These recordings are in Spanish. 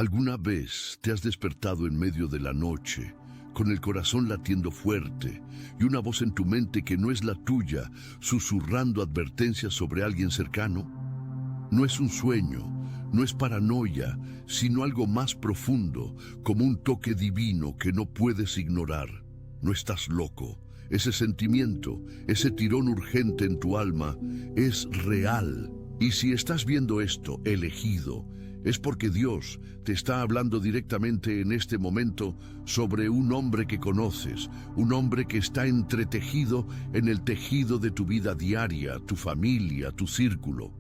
¿Alguna vez te has despertado en medio de la noche, con el corazón latiendo fuerte y una voz en tu mente que no es la tuya, susurrando advertencias sobre alguien cercano? No es un sueño, no es paranoia, sino algo más profundo, como un toque divino que no puedes ignorar. No estás loco. Ese sentimiento, ese tirón urgente en tu alma, es real. Y si estás viendo esto, elegido, es porque Dios te está hablando directamente en este momento sobre un hombre que conoces, un hombre que está entretejido en el tejido de tu vida diaria, tu familia, tu círculo.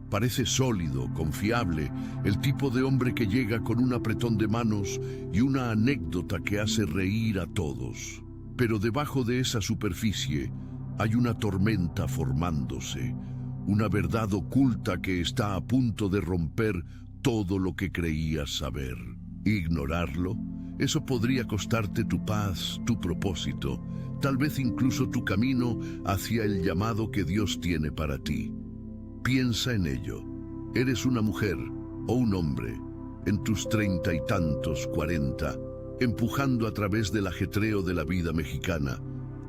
Parece sólido, confiable, el tipo de hombre que llega con un apretón de manos y una anécdota que hace reír a todos. Pero debajo de esa superficie hay una tormenta formándose, una verdad oculta que está a punto de romper todo lo que creías saber. Ignorarlo, eso podría costarte tu paz, tu propósito, tal vez incluso tu camino hacia el llamado que Dios tiene para ti. Piensa en ello. Eres una mujer o un hombre, en tus 30 y tantos, 40, empujando a través del ajetreo de la vida mexicana.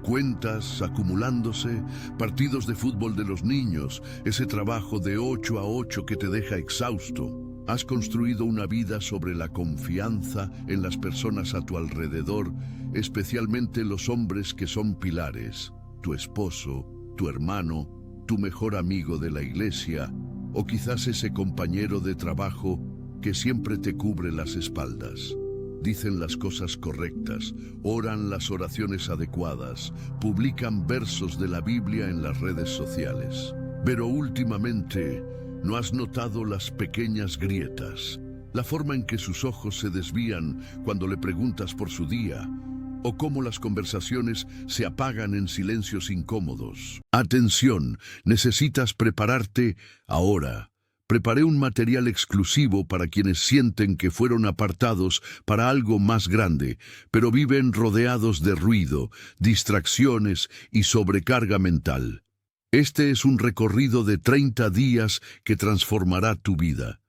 Cuentas acumulándose, partidos de fútbol de los niños, ese trabajo de 8 a 8 que te deja exhausto. Has construido una vida sobre la confianza en las personas a tu alrededor, especialmente los hombres que son pilares, tu esposo, tu hermano, tu mejor amigo de la iglesia, o quizás ese compañero de trabajo que siempre te cubre las espaldas. Dicen las cosas correctas, oran las oraciones adecuadas, publican versos de la Biblia en las redes sociales. Pero últimamente, ¿no has notado las pequeñas grietas? La forma en que sus ojos se desvían cuando le preguntas por su día, o cómo las conversaciones se apagan en silencios incómodos. Atención, necesitas prepararte ahora. Preparé un material exclusivo para quienes sienten que fueron apartados para algo más grande, pero viven rodeados de ruido, distracciones y sobrecarga mental. Este es un recorrido de 30 días que transformará tu vida.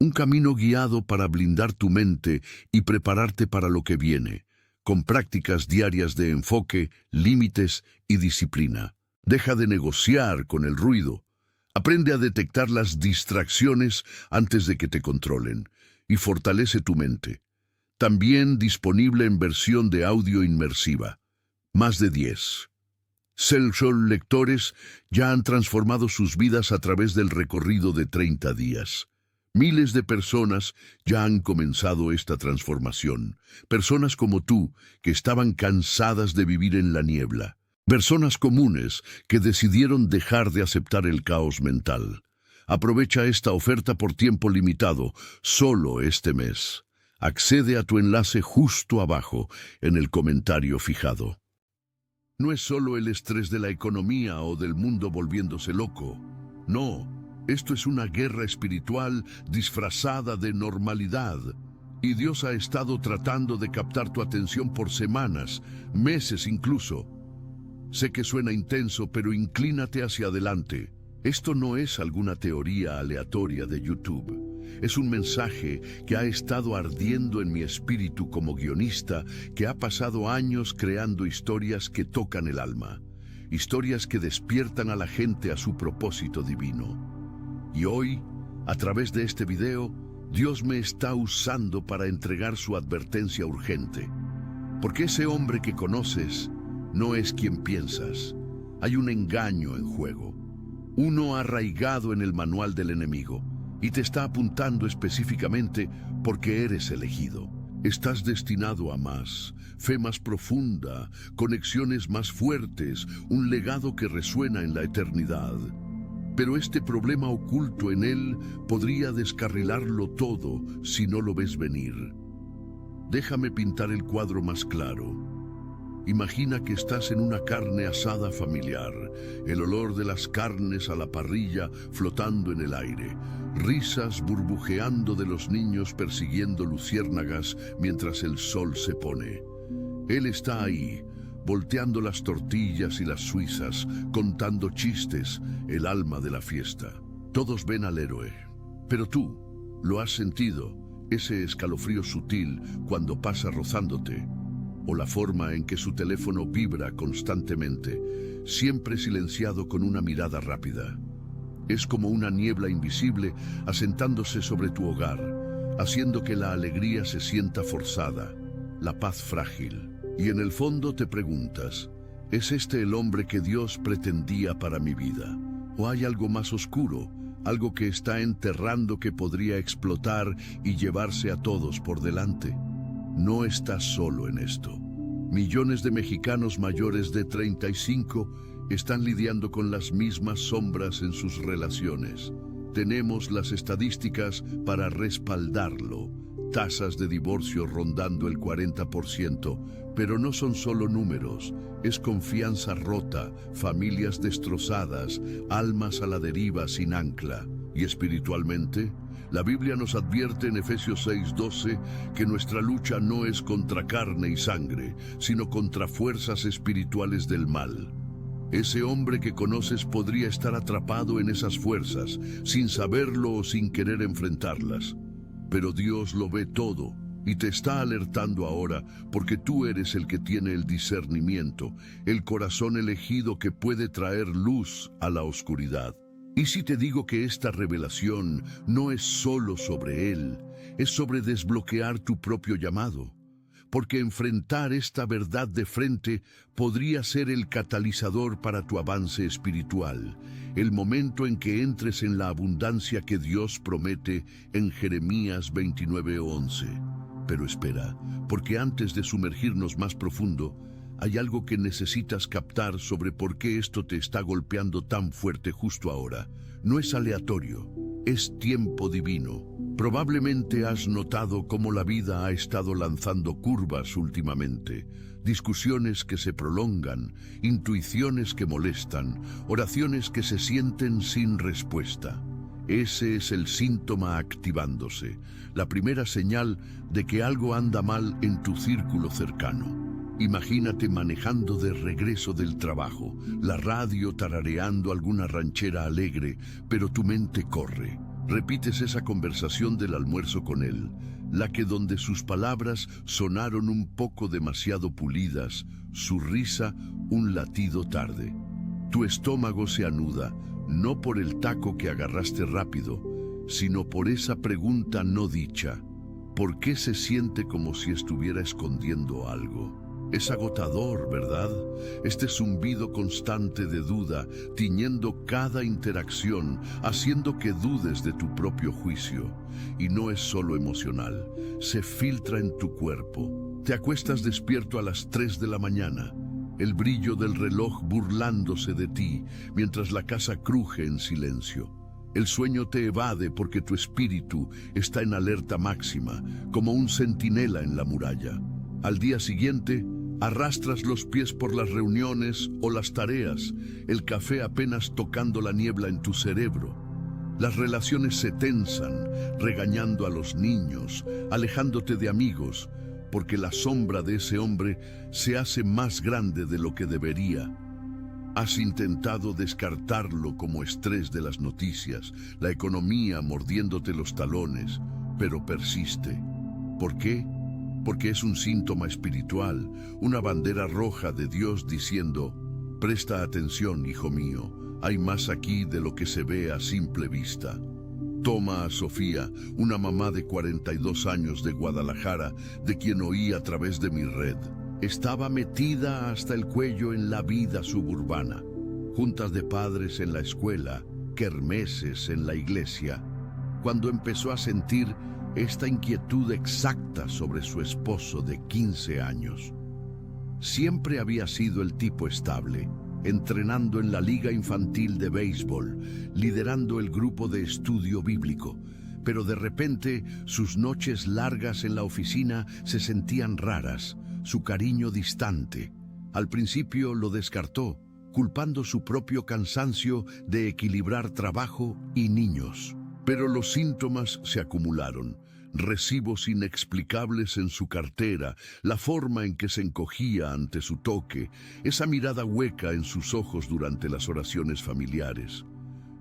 Un camino guiado para blindar tu mente y prepararte para lo que viene, con prácticas diarias de enfoque, límites y disciplina. Deja de negociar con el ruido. Aprende a detectar las distracciones antes de que te controlen y fortalece tu mente. También disponible en versión de audio inmersiva. Más de 10. Self-Soul lectores ya han transformado sus vidas a través del recorrido de 30 días. Miles de personas ya han comenzado esta transformación. Personas como tú que estaban cansadas de vivir en la niebla. Personas comunes que decidieron dejar de aceptar el caos mental. Aprovecha esta oferta por tiempo limitado, solo este mes. Accede a tu enlace justo abajo, en el comentario fijado. No es solo el estrés de la economía o del mundo volviéndose loco. No, esto es una guerra espiritual disfrazada de normalidad. Y Dios ha estado tratando de captar tu atención por semanas, meses incluso. Sé que suena intenso, pero inclínate hacia adelante. Esto no es alguna teoría aleatoria de YouTube. Es un mensaje que ha estado ardiendo en mi espíritu como guionista, que ha pasado años creando historias que tocan el alma. Historias que despiertan a la gente a su propósito divino. Y hoy, a través de este video, Dios me está usando para entregar su advertencia urgente. Porque ese hombre que conoces no es quien piensas. Hay un engaño en juego. Uno arraigado en el manual del enemigo. Y te está apuntando específicamente porque eres elegido. Estás destinado a más, fe más profunda, conexiones más fuertes, un legado que resuena en la eternidad. Pero este problema oculto en él podría descarrilarlo todo si no lo ves venir. Déjame pintar el cuadro más claro. Imagina que estás en una carne asada familiar, el olor de las carnes a la parrilla flotando en el aire, risas burbujeando de los niños persiguiendo luciérnagas mientras el sol se pone. Él está ahí, volteando las tortillas y las suizas, contando chistes, el alma de la fiesta. Todos ven al héroe, pero tú lo has sentido. ese escalofrío sutil cuando pasa rozándote, o la forma en que su teléfono vibra constantemente, siempre silenciado con una mirada rápida. Es como una niebla invisible asentándose sobre tu hogar, haciendo que la alegría se sienta forzada, la paz frágil. Y en el fondo te preguntas, ¿es este el hombre que Dios pretendía para mi vida? ¿O hay algo más oscuro, algo que está enterrando que podría explotar y llevarse a todos por delante? No estás solo en esto. Millones de mexicanos mayores de 35 están lidiando con las mismas sombras en sus relaciones. Tenemos las estadísticas para respaldarlo. Tasas de divorcio rondando el 40%, pero no son solo números, es confianza rota, familias destrozadas, almas a la deriva sin ancla. Y espiritualmente, la Biblia nos advierte en Efesios 6:12 que nuestra lucha no es contra carne y sangre, sino contra fuerzas espirituales del mal. Ese hombre que conoces podría estar atrapado en esas fuerzas, sin saberlo o sin querer enfrentarlas. Pero Dios lo ve todo y te está alertando ahora porque tú eres el que tiene el discernimiento, el corazón elegido que puede traer luz a la oscuridad. Y si te digo que esta revelación no es solo sobre Él, es sobre desbloquear tu propio llamado, porque enfrentar esta verdad de frente podría ser el catalizador para tu avance espiritual, el momento en que entres en la abundancia que Dios promete en Jeremías 29:11. Pero espera, porque antes de sumergirnos más profundo, hay algo que necesitas captar sobre por qué esto te está golpeando tan fuerte justo ahora. No es aleatorio, es tiempo divino. Probablemente has notado cómo la vida ha estado lanzando curvas últimamente, discusiones que se prolongan, intuiciones que molestan, oraciones que se sienten sin respuesta. Ese es el síntoma activándose, la primera señal de que algo anda mal en tu círculo cercano. Imagínate manejando de regreso del trabajo, la radio tarareando alguna ranchera alegre, pero tu mente corre. Repites esa conversación del almuerzo con él, la que donde sus palabras sonaron un poco demasiado pulidas, su risa un latido tarde. Tu estómago se anuda, no por el taco que agarraste rápido, sino por esa pregunta no dicha. ¿Por qué se siente como si estuviera escondiendo algo? Es agotador, ¿verdad? Este zumbido constante de duda, tiñendo cada interacción, haciendo que dudes de tu propio juicio. Y no es solo emocional, se filtra en tu cuerpo. Te acuestas despierto a las 3 de la mañana, el brillo del reloj burlándose de ti, mientras la casa cruje en silencio. El sueño te evade porque tu espíritu está en alerta máxima, como un centinela en la muralla. Al día siguiente, arrastras los pies por las reuniones o las tareas, el café apenas tocando la niebla en tu cerebro. Las relaciones se tensan, regañando a los niños, alejándote de amigos, porque la sombra de ese hombre se hace más grande de lo que debería. Has intentado descartarlo como estrés de las noticias, la economía mordiéndote los talones, pero persiste. ¿Por qué? Porque es un síntoma espiritual, una bandera roja de Dios diciendo: presta atención, hijo mío, hay más aquí de lo que se ve a simple vista. Toma a Sofía, una mamá de 42 años de Guadalajara, de quien oí a través de mi red. Estaba metida hasta el cuello en la vida suburbana, juntas de padres en la escuela, kermeses en la iglesia, cuando empezó a sentir esta inquietud exacta sobre su esposo de 15 años. Siempre había sido el tipo estable, entrenando en la liga infantil de béisbol, liderando el grupo de estudio bíblico, pero de repente sus noches largas en la oficina se sentían raras, su cariño distante. Al principio lo descartó, culpando su propio cansancio de equilibrar trabajo y niños. Pero los síntomas se acumularon. Recibos inexplicables en su cartera, la forma en que se encogía ante su toque, esa mirada hueca en sus ojos durante las oraciones familiares.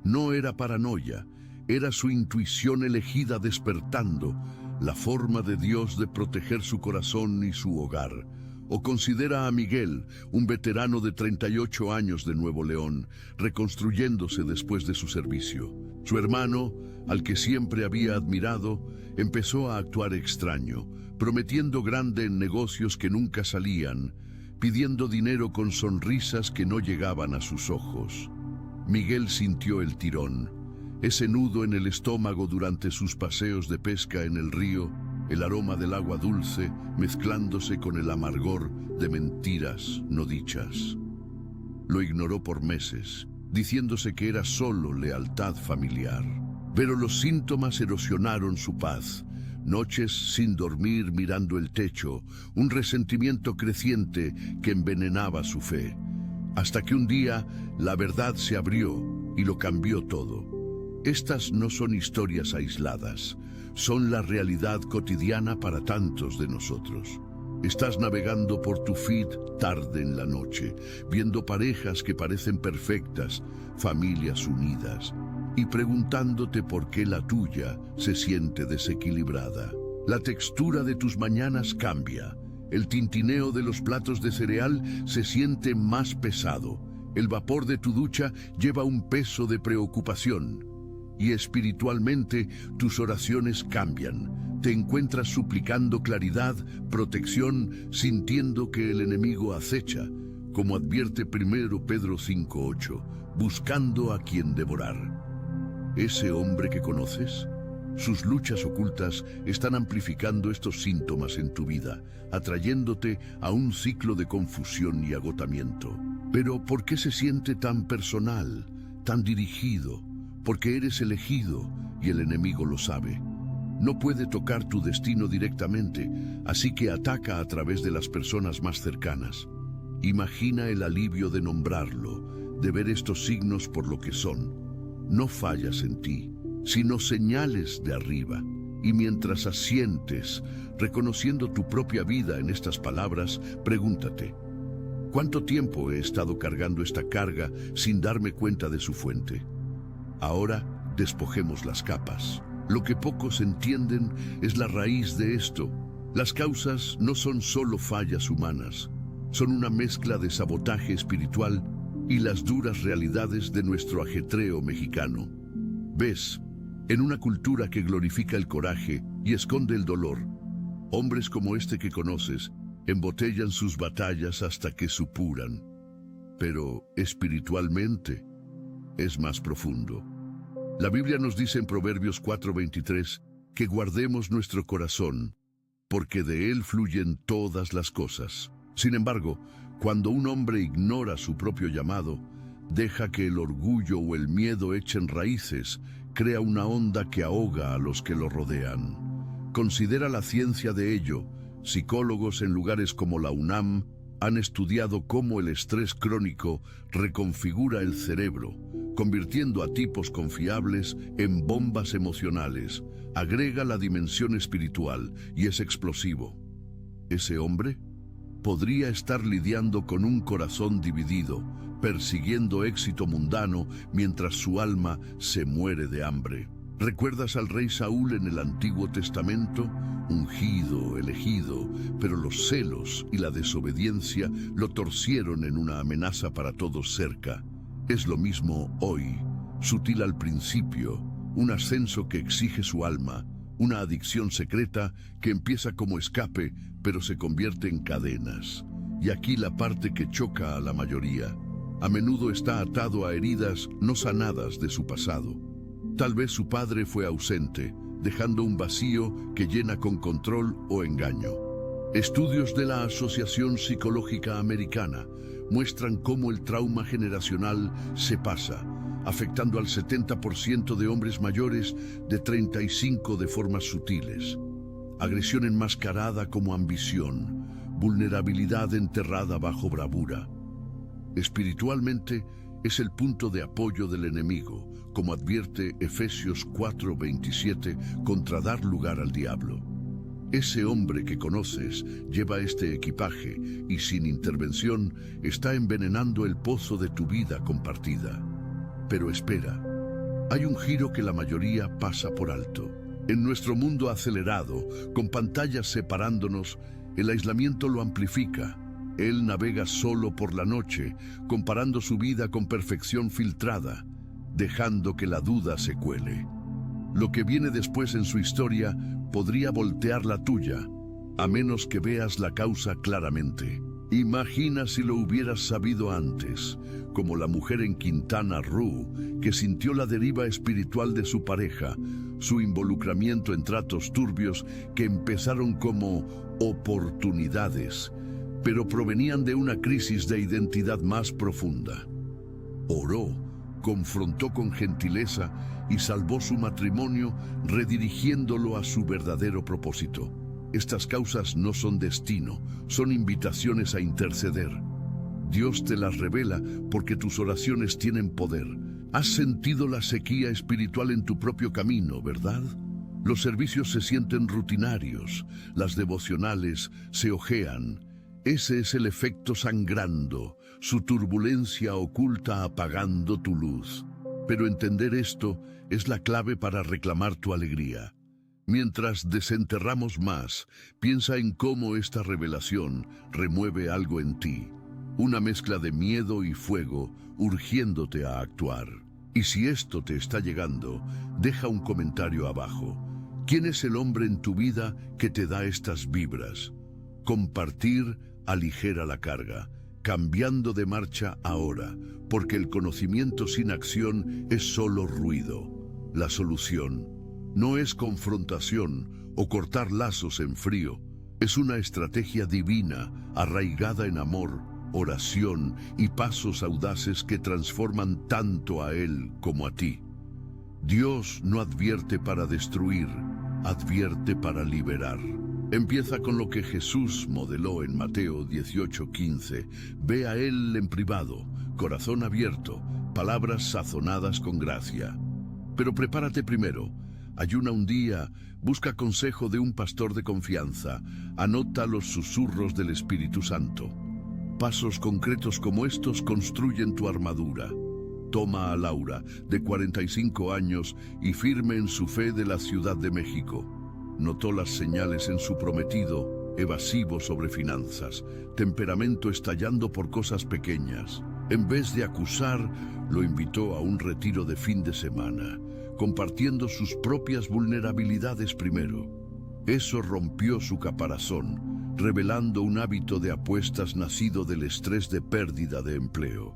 No era paranoia, era su intuición elegida despertando, la forma de Dios de proteger su corazón y su hogar. O considera a Miguel, un veterano de 38 años de Nuevo León, reconstruyéndose después de su servicio. Su hermano, al que siempre había admirado, empezó a actuar extraño, prometiendo grande en negocios que nunca salían, pidiendo dinero con sonrisas que no llegaban a sus ojos. Miguel sintió el tirón, ese nudo en el estómago durante sus paseos de pesca en el río, el aroma del agua dulce mezclándose con el amargor de mentiras no dichas. Lo ignoró por meses, diciéndose que era solo lealtad familiar. Pero los síntomas erosionaron su paz. Noches sin dormir mirando el techo, un resentimiento creciente que envenenaba su fe. Hasta que un día la verdad se abrió y lo cambió todo. Estas no son historias aisladas. Son la realidad cotidiana para tantos de nosotros. Estás navegando por tu feed tarde en la noche, viendo parejas que parecen perfectas, familias unidas, y preguntándote por qué la tuya se siente desequilibrada. La textura de tus mañanas cambia. El tintineo de los platos de cereal se siente más pesado. El vapor de tu ducha lleva un peso de preocupación. Y espiritualmente tus oraciones cambian. Te encuentras suplicando claridad, protección, sintiendo que el enemigo acecha, como advierte 1 Pedro 5:8, buscando a quien devorar. ¿Ese hombre que conoces? Sus luchas ocultas están amplificando estos síntomas en tu vida, atrayéndote a un ciclo de confusión y agotamiento. Pero ¿por qué se siente tan personal, tan dirigido? Porque eres elegido y el enemigo lo sabe. No puede tocar tu destino directamente, así que ataca a través de las personas más cercanas. Imagina el alivio de nombrarlo, de ver estos signos por lo que son. No fallas en ti, sino señales de arriba. Y mientras asientes, reconociendo tu propia vida en estas palabras, pregúntate, ¿cuánto tiempo he estado cargando esta carga sin darme cuenta de su fuente? Ahora despojemos las capas. Lo que pocos entienden es la raíz de esto. Las causas no son solo fallas humanas, son una mezcla de sabotaje espiritual y las duras realidades de nuestro ajetreo mexicano. ¿Ves? En una cultura que glorifica el coraje y esconde el dolor, hombres como este que conoces embotellan sus batallas hasta que supuran. Pero espiritualmente es más profundo. La Biblia nos dice en Proverbios 4:23 que guardemos nuestro corazón, porque de él fluyen todas las cosas. Sin embargo, cuando un hombre ignora su propio llamado, deja que el orgullo o el miedo echen raíces, crea una onda que ahoga a los que lo rodean. Considera la ciencia de ello. Psicólogos en lugares como la UNAM han estudiado cómo el estrés crónico reconfigura el cerebro, convirtiendo a tipos confiables en bombas emocionales, agrega la dimensión espiritual y es explosivo. Ese hombre podría estar lidiando con un corazón dividido, persiguiendo éxito mundano mientras su alma se muere de hambre. ¿Recuerdas al rey Saúl en el Antiguo Testamento? Ungido, elegido, pero los celos y la desobediencia lo torcieron en una amenaza para todos cerca. Es lo mismo hoy, sutil al principio, un ascenso que exige su alma, una adicción secreta que empieza como escape, pero se convierte en cadenas. Y aquí la parte que choca a la mayoría. A menudo está atado a heridas no sanadas de su pasado. Tal vez su padre fue ausente, dejando un vacío que llena con control o engaño. Estudios de la Asociación Psicológica Americana muestran cómo el trauma generacional se pasa, afectando al 70% de hombres mayores de 35 de formas sutiles. Agresión enmascarada como ambición, vulnerabilidad enterrada bajo bravura. Espiritualmente, es el punto de apoyo del enemigo, como advierte Efesios 4:27, contra dar lugar al diablo. Ese hombre que conoces lleva este equipaje y sin intervención está envenenando el pozo de tu vida compartida. Pero espera, hay un giro que la mayoría pasa por alto. En nuestro mundo acelerado, con pantallas separándonos, el aislamiento lo amplifica. Él navega solo por la noche, comparando su vida con perfección filtrada, dejando que la duda se cuele. Lo que viene después en su historia podría voltear la tuya, a menos que veas la causa claramente. Imagina si lo hubieras sabido antes, como la mujer en Quintana Roo, que sintió la deriva espiritual de su pareja, su involucramiento en tratos turbios que empezaron como oportunidades, pero provenían de una crisis de identidad más profunda. Oró, confrontó con gentileza y salvó su matrimonio, redirigiéndolo a su verdadero propósito. Estas causas no son destino, son invitaciones a interceder. Dios te las revela porque tus oraciones tienen poder. Has sentido la sequía espiritual en tu propio camino, ¿verdad? Los servicios se sienten rutinarios, las devocionales se ojean. Ese es el efecto sangrando, su turbulencia oculta apagando tu luz. Pero entender esto es la clave para reclamar tu alegría. Mientras desenterramos más, piensa en cómo esta revelación remueve algo en ti. Una mezcla de miedo y fuego, urgiéndote a actuar. Y si esto te está llegando, deja un comentario abajo. ¿Quién es el hombre en tu vida que te da estas vibras? Compartir aligera la carga, cambiando de marcha ahora, porque el conocimiento sin acción es solo ruido. La solución no es confrontación o cortar lazos en frío, es una estrategia divina arraigada en amor, oración y pasos audaces que transforman tanto a Él como a ti. Dios no advierte para destruir, advierte para liberar. Empieza con lo que Jesús modeló en Mateo 18:15. Ve a Él en privado, corazón abierto, palabras sazonadas con gracia. Pero prepárate primero. Ayuna un día, busca consejo de un pastor de confianza, anota los susurros del Espíritu Santo. Pasos concretos como estos construyen tu armadura. Toma a Laura, de 45 años y firme en su fe de la Ciudad de México. Notó las señales en su prometido, evasivo sobre finanzas, temperamento estallando por cosas pequeñas. En vez de acusar, lo invitó a un retiro de fin de semana, compartiendo sus propias vulnerabilidades primero. Eso rompió su caparazón, revelando un hábito de apuestas nacido del estrés de pérdida de empleo.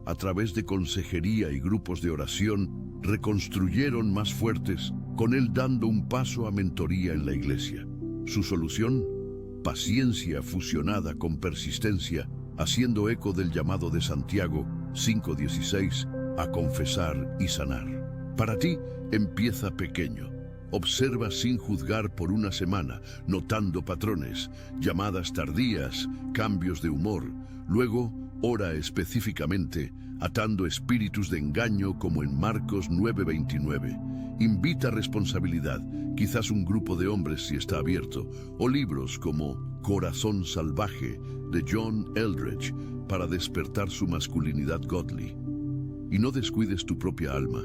A través de consejería y grupos de oración, reconstruyeron más fuertes, con él dando un paso a mentoría en la iglesia. Su solución: paciencia fusionada con persistencia, haciendo eco del llamado de Santiago 5:16, a confesar y sanar. Para ti, empieza pequeño. Observa sin juzgar por una semana, notando patrones, llamadas tardías, cambios de humor. Luego, ora específicamente, atando espíritus de engaño como en Marcos 9:29. Invita a responsabilidad, quizás un grupo de hombres si está abierto, o libros como Corazón Salvaje de John Eldredge para despertar su masculinidad godly. Y no descuides tu propia alma.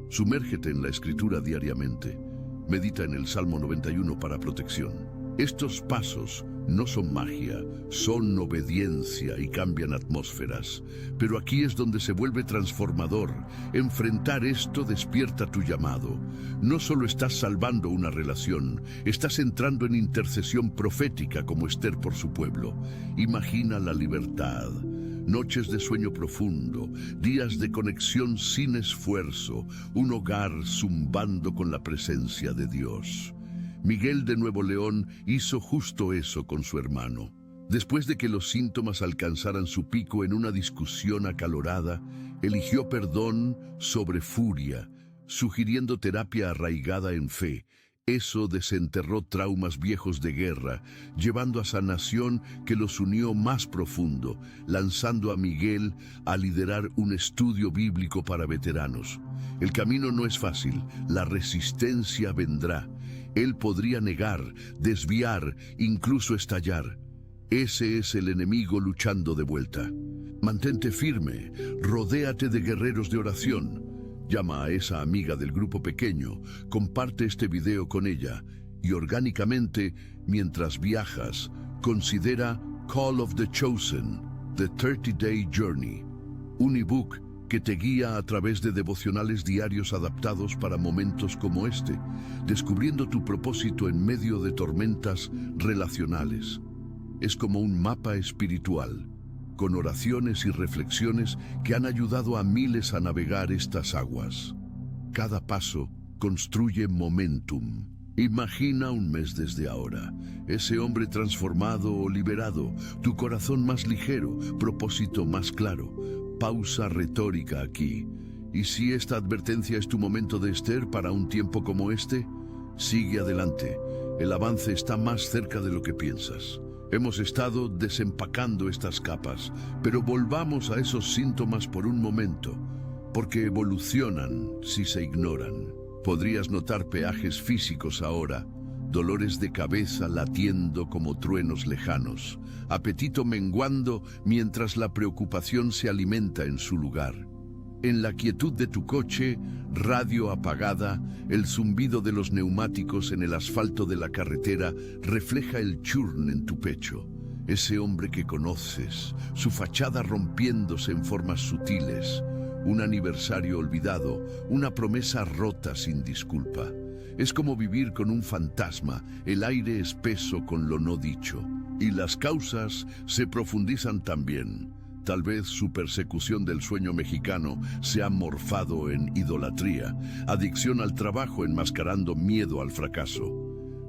Sumérgete en la escritura diariamente. Medita en el Salmo 91 para protección. Estos pasos no son magia, son obediencia y cambian atmósferas. Pero aquí es donde se vuelve transformador. Enfrentar esto despierta tu llamado. No solo estás salvando una relación, estás entrando en intercesión profética como Esther por su pueblo. Imagina la libertad. Noches de sueño profundo, días de conexión sin esfuerzo, un hogar zumbando con la presencia de Dios. Miguel de Nuevo León hizo justo eso con su hermano. Después de que los síntomas alcanzaran su pico en una discusión acalorada, eligió perdón sobre furia, sugiriendo terapia arraigada en fe. Eso desenterró traumas viejos de guerra, llevando a sanación que los unió más profundo, lanzando a Miguel a liderar un estudio bíblico para veteranos. El camino no es fácil, la resistencia vendrá. Él podría negar, desviar, incluso estallar. Ese es el enemigo luchando de vuelta. Mantente firme, rodéate de guerreros de oración. Llama a esa amiga del grupo pequeño, comparte este video con ella y orgánicamente, mientras viajas, considera Call of the Chosen, The 30-Day Journey, un ebook que te guía a través de devocionales diarios adaptados para momentos como este, descubriendo tu propósito en medio de tormentas relacionales. Es como un mapa espiritual, con oraciones y reflexiones que han ayudado a miles a navegar estas aguas. Cada paso construye momentum. Imagina un mes desde ahora, ese hombre transformado o liberado, tu corazón más ligero, propósito más claro. Pausa retórica aquí. ¿Y si esta advertencia es tu momento de Esther para un tiempo como este? Sigue adelante. El avance está más cerca de lo que piensas. Hemos estado desempacando estas capas, pero volvamos a esos síntomas por un momento, porque evolucionan si se ignoran. Podrías notar peajes físicos ahora, dolores de cabeza latiendo como truenos lejanos, apetito menguando mientras la preocupación se alimenta en su lugar. En la quietud de tu coche, radio apagada, el zumbido de los neumáticos en el asfalto de la carretera refleja el churn en tu pecho. Ese hombre que conoces, su fachada rompiéndose en formas sutiles, un aniversario olvidado, una promesa rota sin disculpa. Es como vivir con un fantasma, el aire espeso con lo no dicho. Y las causas se profundizan también. Tal vez su persecución del sueño mexicano se ha morfado en idolatría, adicción al trabajo enmascarando miedo al fracaso.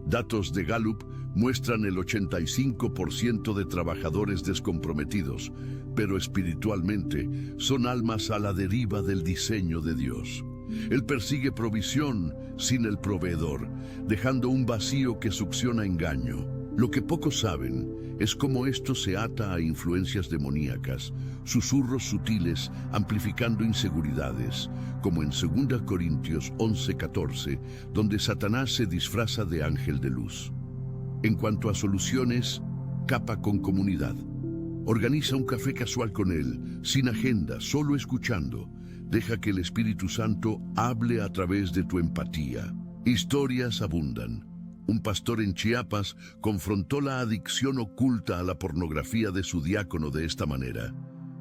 Datos de Gallup muestran el 85% de trabajadores descomprometidos, pero espiritualmente son almas a la deriva del diseño de Dios. Él persigue provisión sin el proveedor, dejando un vacío que succiona engaño. Lo que pocos saben es cómo esto se ata a influencias demoníacas, susurros sutiles amplificando inseguridades, como en 2 Corintios 11:14, donde Satanás se disfraza de ángel de luz. En cuanto a soluciones, capa con comunidad. Organiza un café casual con él, sin agenda, solo escuchando. Deja que el Espíritu Santo hable a través de tu empatía. Historias abundan. Un pastor en Chiapas confrontó la adicción oculta a la pornografía de su diácono de esta manera,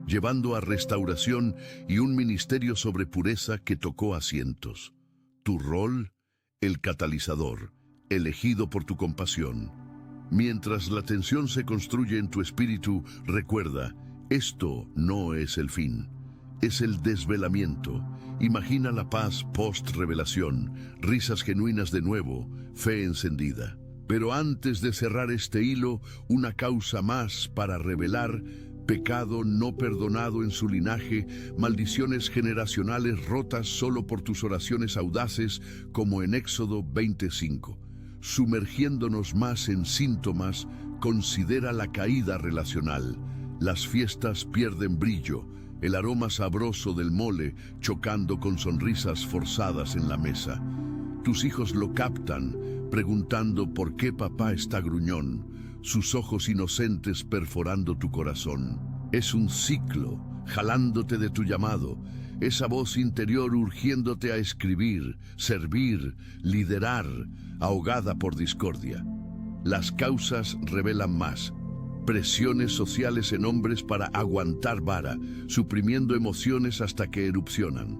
llevando a restauración y un ministerio sobre pureza que tocó a cientos. Tu rol, el catalizador, elegido por tu compasión. Mientras la tensión se construye en tu espíritu, recuerda, esto no es el fin. Es el desvelamiento. Imagina la paz post-revelación, risas genuinas de nuevo, fe encendida. Pero antes de cerrar este hilo, una causa más para revelar: pecado no perdonado en su linaje, maldiciones generacionales rotas solo por tus oraciones audaces, como en Éxodo 25. Sumergiéndonos más en síntomas, considera la caída relacional. Las fiestas pierden brillo, el aroma sabroso del mole chocando con sonrisas forzadas en la mesa. Tus hijos lo captan, preguntando por qué papá está gruñón, sus ojos inocentes perforando tu corazón. Es un ciclo, jalándote de tu llamado, esa voz interior urgiéndote a escribir, servir, liderar, ahogada por discordia. Las causas revelan más. Presiones sociales en hombres para aguantar vara, suprimiendo emociones hasta que erupcionan.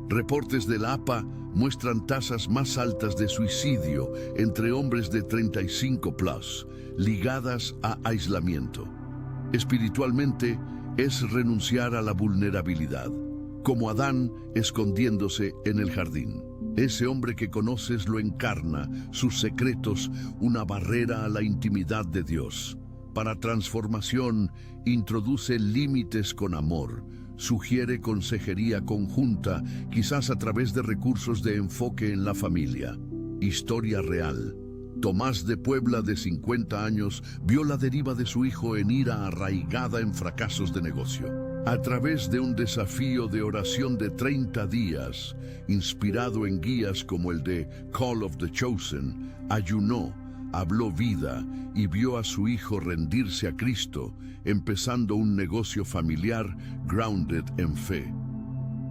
Reportes de la APA muestran tasas más altas de suicidio entre hombres de 35+, ligadas a aislamiento. Espiritualmente, es renunciar a la vulnerabilidad, como Adán escondiéndose en el jardín. Ese hombre que conoces lo encarna, sus secretos, una barrera a la intimidad de Dios. Para transformación, introduce límites con amor, sugiere consejería conjunta, quizás a través de recursos de enfoque en la familia. Historia real. Tomás de Puebla, de 50 años, vio la deriva de su hijo en ira arraigada en fracasos de negocio. A través de un desafío de oración de 30 días, inspirado en guías como el de Call of the Chosen, ayunó, habló vida y vio a su hijo rendirse a Cristo, empezando un negocio familiar grounded en fe.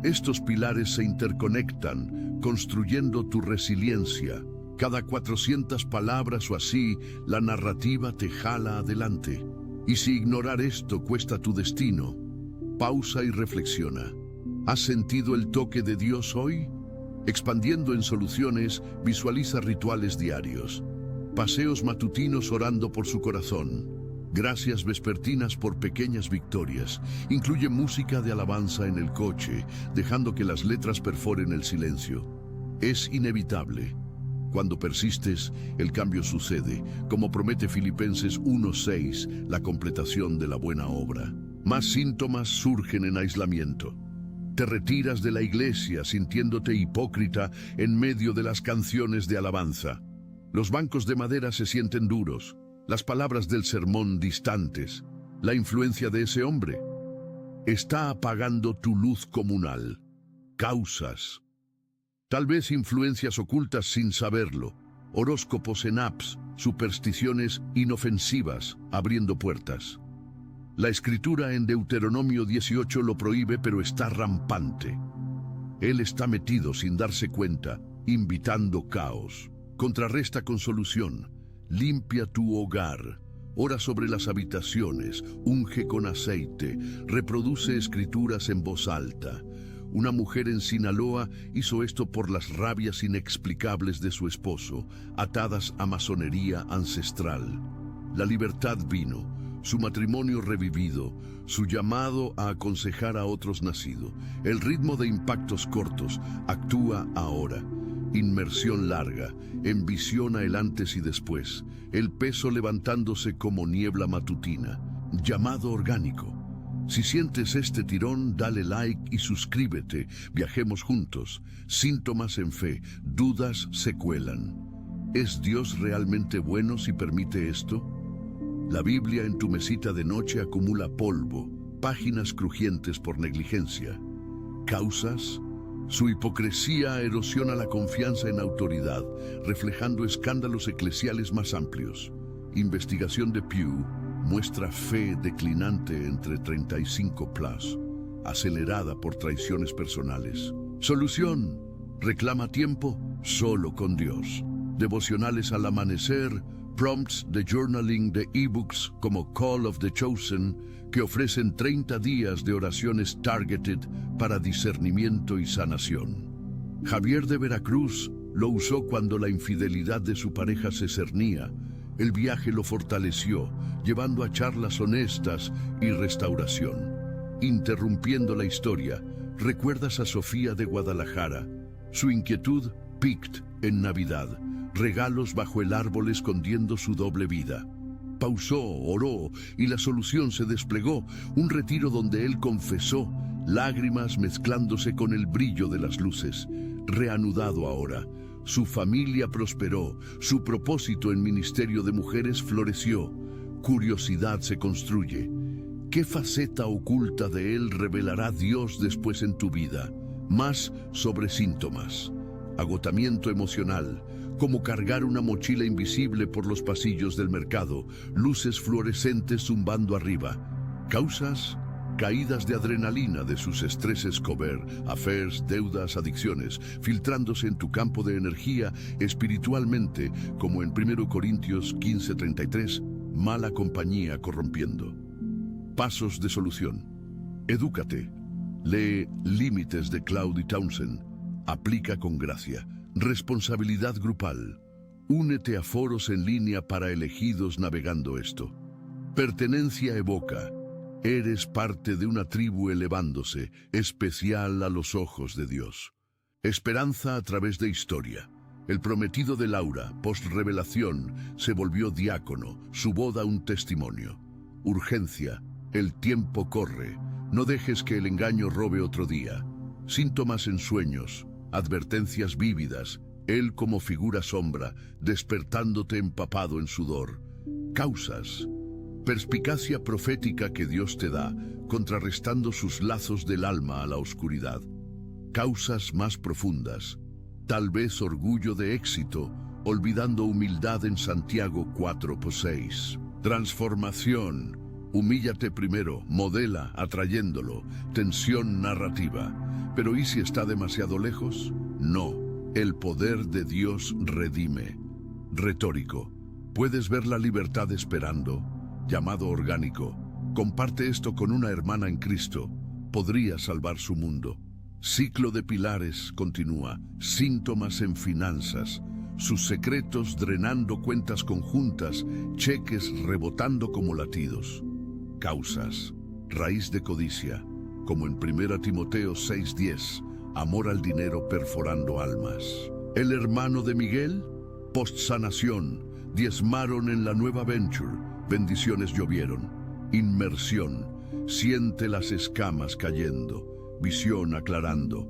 Estos pilares se interconectan, construyendo tu resiliencia. Cada 400 palabras o así, la narrativa te jala adelante. Y si ignorar esto cuesta tu destino, pausa y reflexiona. ¿Has sentido el toque de Dios hoy? Expandiendo en soluciones, visualiza rituales diarios. Paseos matutinos orando por su corazón. Gracias vespertinas por pequeñas victorias. Incluye música de alabanza en el coche, dejando que las letras perforen el silencio. Es inevitable. Cuando persistes, el cambio sucede, como promete Filipenses 1:6, la completación de la buena obra. Más síntomas surgen en aislamiento. Te retiras de la iglesia sintiéndote hipócrita en medio de las canciones de alabanza. Los bancos de madera se sienten duros, las palabras del sermón distantes. La influencia de ese hombre está apagando tu luz comunal. Causas. Tal vez influencias ocultas sin saberlo. Horóscopos en apps, supersticiones inofensivas, abriendo puertas. La escritura en Deuteronomio 18 lo prohíbe, pero está rampante. Él está metido sin darse cuenta, invitando caos. Contrarresta con solución. Limpia tu hogar. Ora sobre las habitaciones. Unge con aceite. Reproduce escrituras en voz alta. Una mujer en Sinaloa hizo esto por las rabias inexplicables de su esposo, atadas a masonería ancestral. La libertad vino. Su matrimonio revivido, su llamado a aconsejar a otros nacido. El ritmo de impactos cortos actúa ahora. Inmersión larga, envisiona el antes y después. El peso levantándose como niebla matutina. Llamado orgánico. Si sientes este tirón, dale like y suscríbete. Viajemos juntos. Síntomas en fe, dudas se cuelan. ¿Es Dios realmente bueno si permite esto? La Biblia en tu mesita de noche acumula polvo, páginas crujientes por negligencia. ¿Causas? Su hipocresía erosiona la confianza en autoridad, reflejando escándalos eclesiales más amplios. Investigación de Pew muestra fe declinante entre 35+, acelerada por traiciones personales. Solución: reclama tiempo solo con Dios. Devocionales al amanecer, prompts de journaling de ebooks como Call of the Chosen, que ofrecen 30 días de oraciones targeted para discernimiento y sanación. Javier de Veracruz lo usó cuando la infidelidad de su pareja se cernía. El viaje lo fortaleció, llevando a charlas honestas y restauración. Interrumpiendo la historia, ¿recuerdas a Sofía de Guadalajara? Su inquietud, pict en Navidad. Regalos bajo el árbol escondiendo su doble vida. Pausó, oró y la solución se desplegó. Un retiro donde él confesó, lágrimas mezclándose con el brillo de las luces. Reanudado ahora, su familia prosperó, su propósito en ministerio de mujeres floreció. Curiosidad se construye. ¿Qué faceta oculta de él revelará Dios después en tu vida? Más sobre síntomas. Agotamiento emocional, como cargar una mochila invisible por los pasillos del mercado, luces fluorescentes zumbando arriba. Causas: caídas de adrenalina de sus estreses affairs, deudas, adicciones, filtrándose en tu campo de energía espiritualmente, como en 1 Corintios 15:33, mala compañía corrompiendo. Pasos de solución. Edúcate. Lee Límites de Claudia Townsend. Aplica con gracia. Responsabilidad grupal. Únete a foros en línea para elegidos navegando esto. Pertenencia evoca. Eres parte de una tribu elevándose, especial a los ojos de Dios. Esperanza a través de historia. El prometido de Laura, post-revelación, se volvió diácono, su boda un testimonio. Urgencia. El tiempo corre. No dejes que el engaño robe otro día. Síntomas en sueños. Advertencias vívidas, él como figura sombra, despertándote empapado en sudor. Causas: perspicacia profética que Dios te da, contrarrestando sus lazos del alma a la oscuridad. Causas más profundas, tal vez orgullo de éxito, olvidando humildad en Santiago 4:6. Transformación: Humíllate primero, modela, atrayéndolo, tensión narrativa. Pero ¿y si está demasiado lejos? No, el poder de Dios redime. Retórico. ¿Puedes ver la libertad esperando? Llamado orgánico. Comparte esto con una hermana en Cristo. Podría salvar su mundo. Ciclo de pilares, continúa. Síntomas en finanzas. Sus secretos drenando cuentas conjuntas, cheques rebotando como latidos. Causas. Raíz de codicia. Como en 1 Timoteo 6:10. Amor al dinero perforando almas. El hermano de Miguel. Postsanación. Diezmaron en la nueva venture. Bendiciones llovieron. Inmersión. Siente las escamas cayendo. Visión aclarando.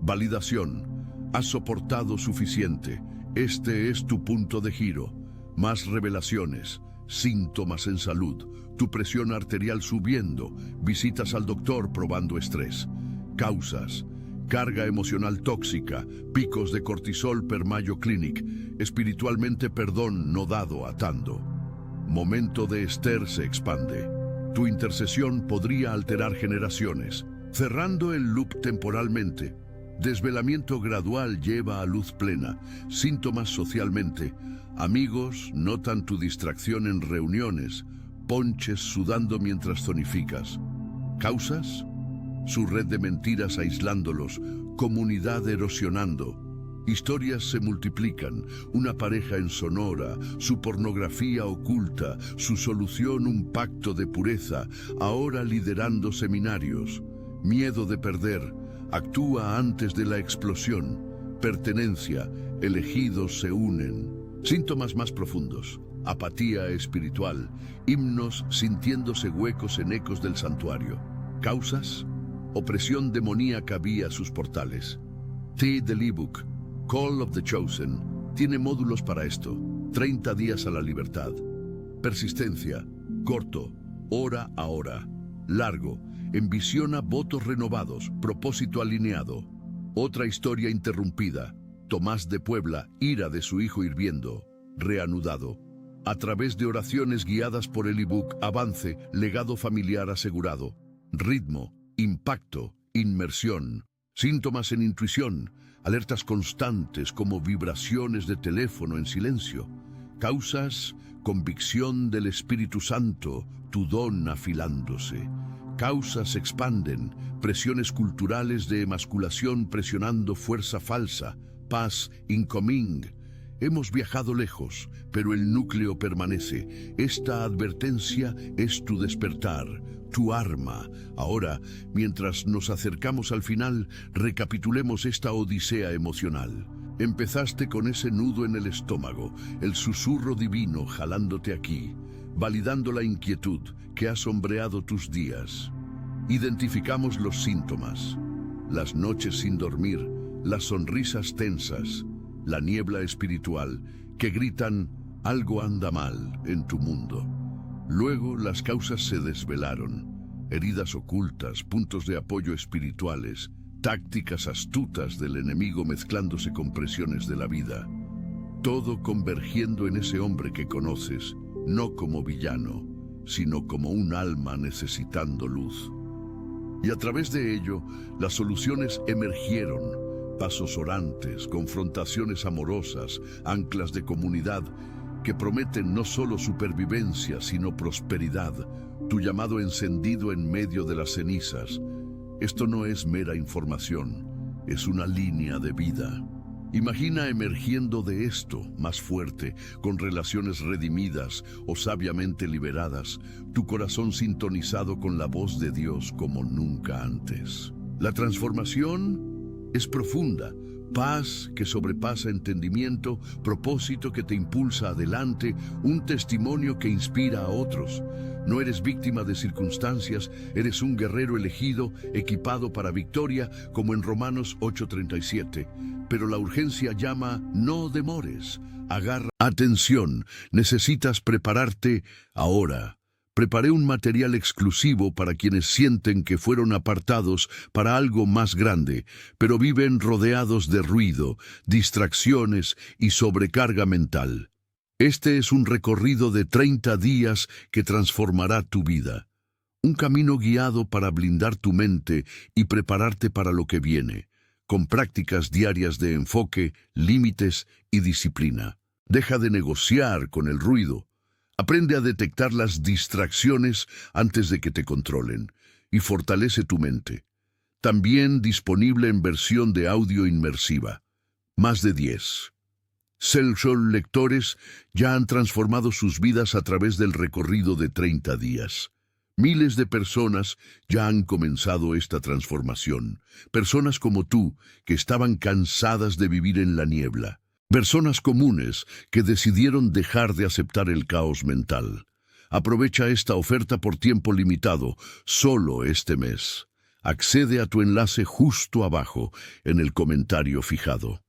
Validación. Has soportado suficiente. Este es tu punto de giro. Más revelaciones. Síntomas en salud. Tu presión arterial subiendo. Visitas al doctor probando estrés. Causas. Carga emocional tóxica. Picos de cortisol per Mayo Clinic. Espiritualmente perdón no dado atando. Momento de Esther se expande. Tu intercesión podría alterar generaciones. Cerrando el loop temporalmente. Desvelamiento gradual lleva a luz plena. Síntomas socialmente. Amigos notan tu distracción en reuniones. Ponches sudando mientras zonificas. ¿Causas? Su red de mentiras aislándolos. Comunidad erosionando. Historias se multiplican. Una pareja en Sonora. Su pornografía oculta. Su solución un pacto de pureza. Ahora liderando seminarios. Miedo de perder. Actúa antes de la explosión. Pertenencia. Elegidos se unen. Síntomas más profundos. Apatía espiritual. Himnos sintiéndose huecos en ecos del santuario. ¿Causas? Opresión demoníaca vía sus portales. Del ebook. Call of the Chosen. Tiene módulos para esto. 30 días a la libertad. Persistencia. Corto. Hora a hora. Largo. Envisiona votos renovados. Propósito alineado. Otra historia interrumpida. Tomás de Puebla, ira de su hijo hirviendo. Reanudado. A través de oraciones guiadas por el ebook Avance, legado familiar asegurado. Ritmo. Impacto. Inmersión. Síntomas en intuición. Alertas constantes como vibraciones de teléfono en silencio. Causas, convicción del Espíritu Santo, tu don afilándose. Causas expanden, presiones culturales de emasculación presionando fuerza falsa. Paz incoming. Hemos viajado lejos, pero el núcleo permanece. Esta advertencia es tu despertar, tu arma. Ahora, mientras nos acercamos al final, recapitulemos esta odisea emocional. Empezaste con ese nudo en el estómago, el susurro divino jalándote aquí, validando la inquietud que ha sombreado tus días. Identificamos los síntomas, las noches sin dormir, las sonrisas tensas, la niebla espiritual que gritan algo anda mal en tu mundo. Luego las causas se desvelaron, heridas ocultas, puntos de apoyo espirituales, tácticas astutas del enemigo mezclándose con presiones de la vida. Todo convergiendo en ese hombre que conoces, no como villano, sino como un alma necesitando luz. Y a través de ello, las soluciones emergieron, pasos orantes, confrontaciones amorosas, anclas de comunidad, que prometen no solo supervivencia, sino prosperidad, tu llamado encendido en medio de las cenizas. Esto no es mera información, es una línea de vida. Imagina emergiendo de esto, más fuerte, con relaciones redimidas o sabiamente liberadas, tu corazón sintonizado con la voz de Dios como nunca antes. La transformación es profunda, paz que sobrepasa entendimiento, propósito que te impulsa adelante, un testimonio que inspira a otros. No eres víctima de circunstancias, eres un guerrero elegido, equipado para victoria, como en Romanos 8:37. Pero la urgencia llama, no demores, agarra. Atención, necesitas prepararte ahora. Preparé un material exclusivo para quienes sienten que fueron apartados para algo más grande, pero viven rodeados de ruido, distracciones y sobrecarga mental. Este es un recorrido de 30 días que transformará tu vida. Un camino guiado para blindar tu mente y prepararte para lo que viene, con prácticas diarias de enfoque, límites y disciplina. Deja de negociar con el ruido. Aprende a detectar las distracciones antes de que te controlen y fortalece tu mente. También disponible en versión de audio inmersiva. Más de 10. Self-Soul lectores ya han transformado sus vidas a través del recorrido de 30 días. Miles de personas ya han comenzado esta transformación. Personas como tú, que estaban cansadas de vivir en la niebla. Personas comunes que decidieron dejar de aceptar el caos mental. Aprovecha esta oferta por tiempo limitado, solo este mes. Accede a tu enlace justo abajo en el comentario fijado.